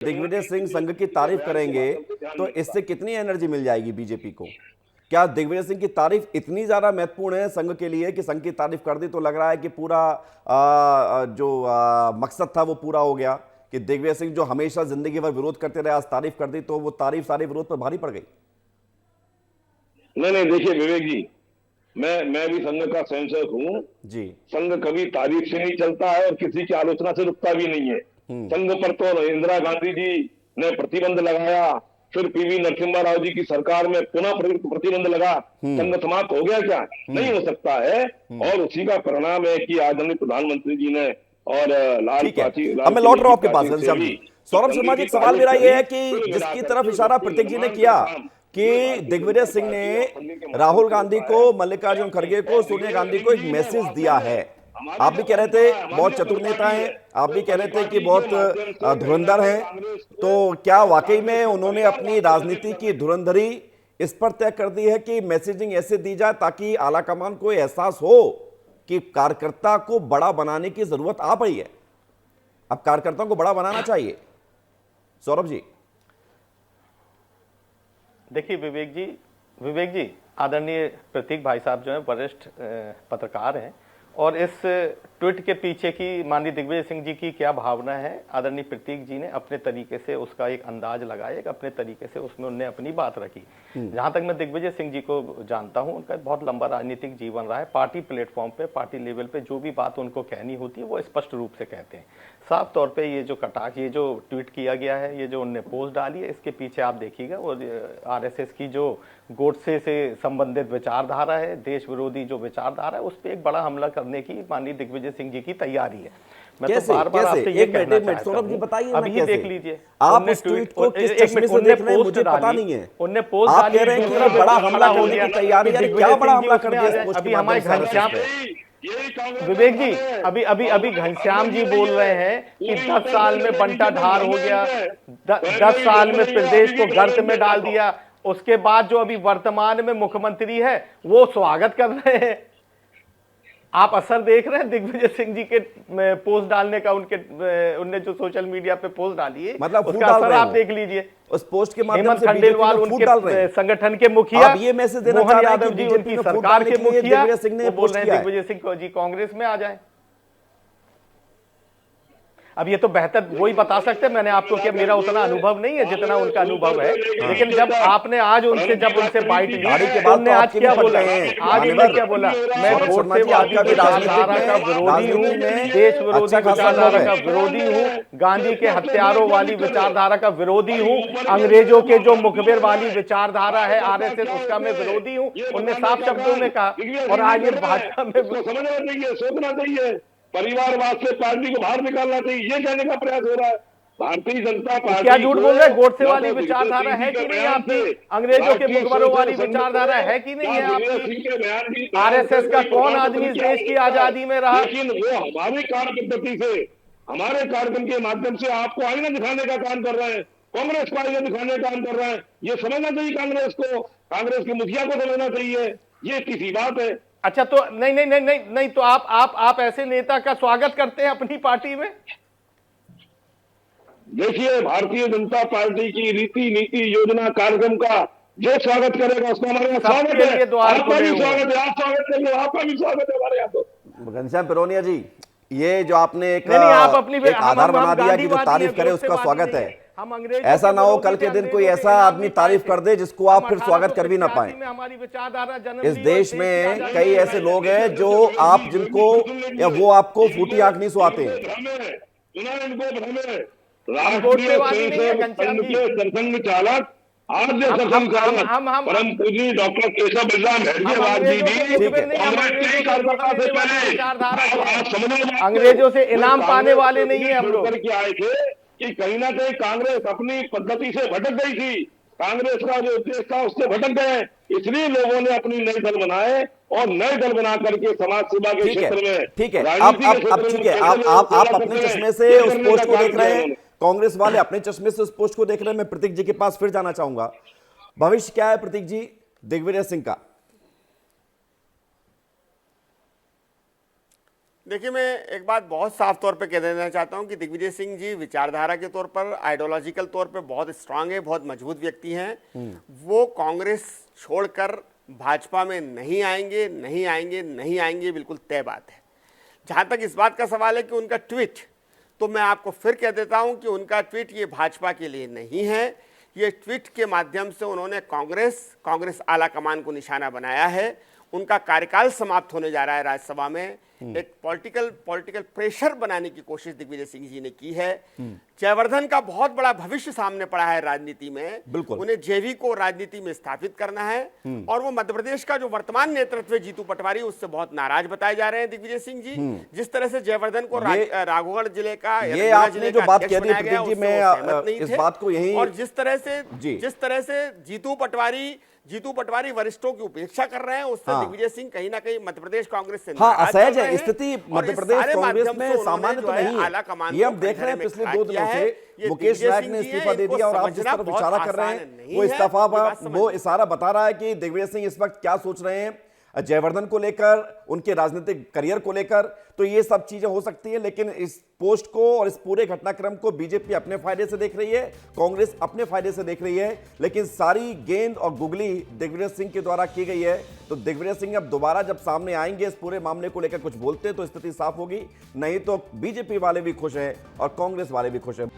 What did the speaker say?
दिग्विजय सिंह संघ की तारीफ करेंगे तो इससे कितनी एनर्जी मिल जाएगी बीजेपी को? क्या दिग्विजय सिंह की तारीफ इतनी ज्यादा महत्वपूर्ण है संघ के लिए कि संघ की तारीफ कर दी तो लग रहा है कि पूरा मकसद था वो पूरा हो गया, कि दिग्विजय सिंह जो हमेशा जिंदगी भर विरोध करते रहे आज तारीफ कर दी तो वो तारीफ सारे विरोध पर भारी पड़ गई? नहीं नहीं, देखिए विवेक जी, मैं भी संघ का सेंसर हूं जी। संघ कभी तारीफ से नहीं चलता है और किसी की आलोचना से रुकता भी नहीं है। संघ पर तो इंदिरा गांधी जी ने प्रतिबंध लगाया, फिर पीवी नरसिम्हा राव जी की सरकार में पुनः प्रतिबंध लगा, संघ समाप्त हो गया क्या? नहीं हो सकता है। और उसी का परिणाम है कि आदरणीय प्रधानमंत्री जी ने और लाल ठीक है, अब मैं लौट रहा हूं आपके पास घनश्याम जी। सौरभ शर्मा जी, एक सवाल मेरा यह है कि जिसकी तरफ इशारा प्रतीक जी ने किया कि दिग्विजय सिंह ने राहुल गांधी को, मल्लिकार्जुन खड़गे को, सोनिया गांधी को एक मैसेज दिया है। आप भी कह रहे थे बहुत चतुर नेता हैं, आप भी कह रहे थे कि बहुत धुरंधर हैं, तो क्या वाकई में उन्होंने अपनी राजनीति की धुरंधरी इस पर तय कर दी है कि मैसेजिंग ऐसे दी जाए ताकि आलाकमान को एहसास हो कि कार्यकर्ता को बड़ा बनाने की जरूरत आ पड़ी है, अब कार्यकर्ताओं को बड़ा बनाना चाहिए? सौरभ जी। देखिए विवेक जी आदरणीय प्रतीक भाई साहब जो है वरिष्ठ पत्रकार हैं, और इस ट्वीट के पीछे की माननीय दिग्विजय सिंह जी की क्या भावना है, आदरणीय प्रतीक जी ने अपने तरीके से उसका एक अंदाज लगाया, एक अपने तरीके से उसमें उन्होंने अपनी बात रखी। जहां तक मैं दिग्विजय सिंह जी को जानता हूं, उनका बहुत लंबा राजनीतिक जीवन रहा है। पार्टी प्लेटफॉर्म पे, पार्टी लेवल पे जो भी बात उनको कहनी होती है वो स्पष्ट रूप से कहते हैं। साफ तौर पे ये जो कटाक्ष, ये जो ट्वीट किया गया है, ये जो उनने पोस्ट डाली है, इसके पीछे आप देखिएगा वो आरएसएस की जो गोडसे से संबंधित विचारधारा है, देश विरोधी जो विचारधारा है, उस पर एक बड़ा हमला करने की माननीय दिग्विजय सिंह जी की तैयारी है। मैं तो बार-बार आपसे ये कहना चाहता हूं, बताइए, अभी ये देख लीजिए, आप उस ट्वीट को किस चश्मे से देख रहे हैं मुझे पता नहीं है। उनने पोस्ट डाली, आप कह रहे हैं कि बड़ा हमला करने की तैयारी है, क्या बड़ा हमला कर दिया? अभी हमारे घनश्याम विवेक जी, अभी घनश्याम जी बोल रहे हैं कि 10 साल में बंटाढार हो गया, 10 साल में प्रदेश को गर्त में डाल दिया। उसके बाद जो अभी वर्तमान में मुख्यमंत्री है वो स्वागत कर रहे हैं। आप असर देख रहे हैं दिग्विजय सिंह जी के पोस्ट डालने का, उनने जो सोशल मीडिया पे पोस्ट डाली है, मतलब उसका असर आप देख लीजिए। उस पोस्ट के माध्यम हेमंत खंडेलवाल उनके संगठन के मुखिया, ये मैसेज देना मोहन यादव जी उनकी सरकार के मुखिया, वो बोल रहे हैं दिग्विजय सिंह जी कांग्रेस में आ जाए। अब ये तो बेहतर वही बता सकते हैं, मैंने आपको क्या, मेरा उतना अनुभव नहीं है जितना उनका अनुभव है, लेकिन जब आपने आज उनसे बाइट ली, उन्होंने आज क्या बोला, आज उन्होंने क्या बोला, मैं वोटसेवादी विचारधारा का विरोधी हूँ, देश विरोधी विचारधारा का विरोधी हूँ, गांधी के हत्यारों वाली विचारधारा का विरोधी हूँ, अंग्रेजों के जो मुखबिर वाली विचारधारा है आरएसएस, उसका मैं विरोधी हूँ। उन्होंने साफ शब्दों में कहा, और आज ये भाजपा में समझना चाहिए, सोचना चाहिए, परिवारवाद से पार्टी को बाहर निकालना चाहिए, ये कहने का प्रयास हो रहा है भारतीय जनता पार्टी। क्या झूठ बोल रहे हैं? गोडसे वाली विचारधारा है कि नहीं आपकी? अंग्रेजों के मुखबरों वाली विचारधारा है कि नहीं है आपकी? आरएसएस का कौन आदमी इस देश की आजादी में रहा? लेकिन वो हमारी कार्य पद्धति से, हमारे कार्यक्रम के माध्यम से आपको आईना दिखाने का काम कर रहे हैं, कांग्रेस को आईना दिखाने का काम कर रहे हैं। ये समझना चाहिए कांग्रेस को, कांग्रेस के मुखिया को समझना चाहिए, ये किसी बात है। अच्छा, तो नहीं, तो आप ऐसे नेता का स्वागत करते हैं अपनी पार्टी में? देखिए, भारतीय जनता पार्टी की रीति नीति योजना कार्यक्रम का जो स्वागत करेगा उसका हमारे यहाँ स्वागत है, आपका भी स्वागत है, आप स्वागत करेंगे, आपका भी स्वागत है हमारे यहाँ। तो घनश्याम पिरोनिया जी, ये जो आपने एक आप अपनी आधार बना दिया कि जो तारीफ करे उसका स्वागत है, ऐसा ना हो कल के दिन कोई ऐसा आदमी तारीफ कर दे जिसको आप फिर स्वागत कर भी ना पाए। इस देश में कई ऐसे लोग हैं जो आप जिनको या वो आपको फूटी आंख नहीं सुहाते हैं। सरसंघ चालक आद्य सरसंघ चालक परम पूज्य डॉक्टर केशव बलराम हेडगेवार जी अंग्रेजों से इनाम पाने वाले नहीं है हम लोग। आए थे कि कहीं ना कहीं कांग्रेस अपनी पद्धति से भटक गई थी, कांग्रेस का जो उद्देश्य था उससे भटक गए, इसलिए लोगों ने अपनी नए दल बनाए और नए दल बना करके समाज सेवा के क्षेत्र में, ठीक है, आप अपने चश्मे से उस पोस्ट को देख रहे हैं, कांग्रेस वाले अपने चश्मे से उस पोस्ट को देख रहे हैं। मैं प्रतीक जी के पास फिर जाना चाहूंगा, भविष्य क्या है प्रतीक जी दिग्विजय सिंह का? देखिए, मैं एक बात बहुत साफ तौर पे कह देना चाहता हूं कि दिग्विजय सिंह जी विचारधारा के तौर पर, आइडियोलॉजिकल तौर पे बहुत स्ट्रांग है, बहुत मजबूत व्यक्ति हैं। वो कांग्रेस छोड़कर भाजपा में नहीं आएंगे, नहीं आएंगे, नहीं आएंगे, बिल्कुल तय बात है। जहां तक इस बात का सवाल है कि उनका ट्वीट, तो मैं आपको फिर कह देता हूं कि उनका ट्वीट ये भाजपा के लिए नहीं है। ये ट्वीट के माध्यम से उन्होंने कांग्रेस आला कमान को निशाना बनाया है। उनका कार्यकाल समाप्त होने जा रहा है राज्यसभा में। एक पॉलिटिकल प्रेशर बनाने की कोशिश दिग्विजय सिंह जी ने की है। जयवर्धन का बहुत बड़ा भविष्य सामने पड़ा है राजनीति में। बिल्कुल। उन्हें जेवी को राजनीति में स्थापित करना है और वो मध्य प्रदेश का जो वर्तमान नेतृत्व है जीतू पटवारी, उससे बहुत नाराज बताए जा रहे हैं दिग्विजय सिंह जी। जिस तरह से जयवर्धन को राघोगढ़ जिले का, ये आपने जो बात कह दी प्रतीक जी, मैं इस बात को यही, और जिस तरह से जीतू पटवारी वरिष्ठों की उपेक्षा कर रहे हैं, उससे दिग्विजय सिंह कहीं ना कहीं मध्य प्रदेश कांग्रेस से असहज है। स्थिति मध्य प्रदेश कांग्रेस में सामान्य तो नहीं है। ये हम देख रहे हैं पिछले 2 दिनों से मुकेश नायक ने इस्तीफा दे दिया और आप जिस तरफ इशारा कर रहे हैं वो इस्तीफा, वो इशारा बता रहा है कि दिग्विजय सिंह इस वक्त क्या सोच रहे हैं जयवर्धन को लेकर, उनके राजनीतिक करियर को लेकर। तो ये सब चीजें हो सकती है, लेकिन इस पोस्ट को और इस पूरे घटनाक्रम को बीजेपी अपने फायदे से देख रही है, कांग्रेस अपने फायदे से देख रही है, लेकिन सारी गेंद और गुगली दिग्विजय सिंह के द्वारा की गई है। तो दिग्विजय सिंह अब दोबारा जब सामने आएंगे इस पूरे मामले को लेकर कुछ बोलते तो स्थिति साफ होगी, नहीं तो बीजेपी वाले भी खुश हैं और कांग्रेस वाले भी खुश हैं।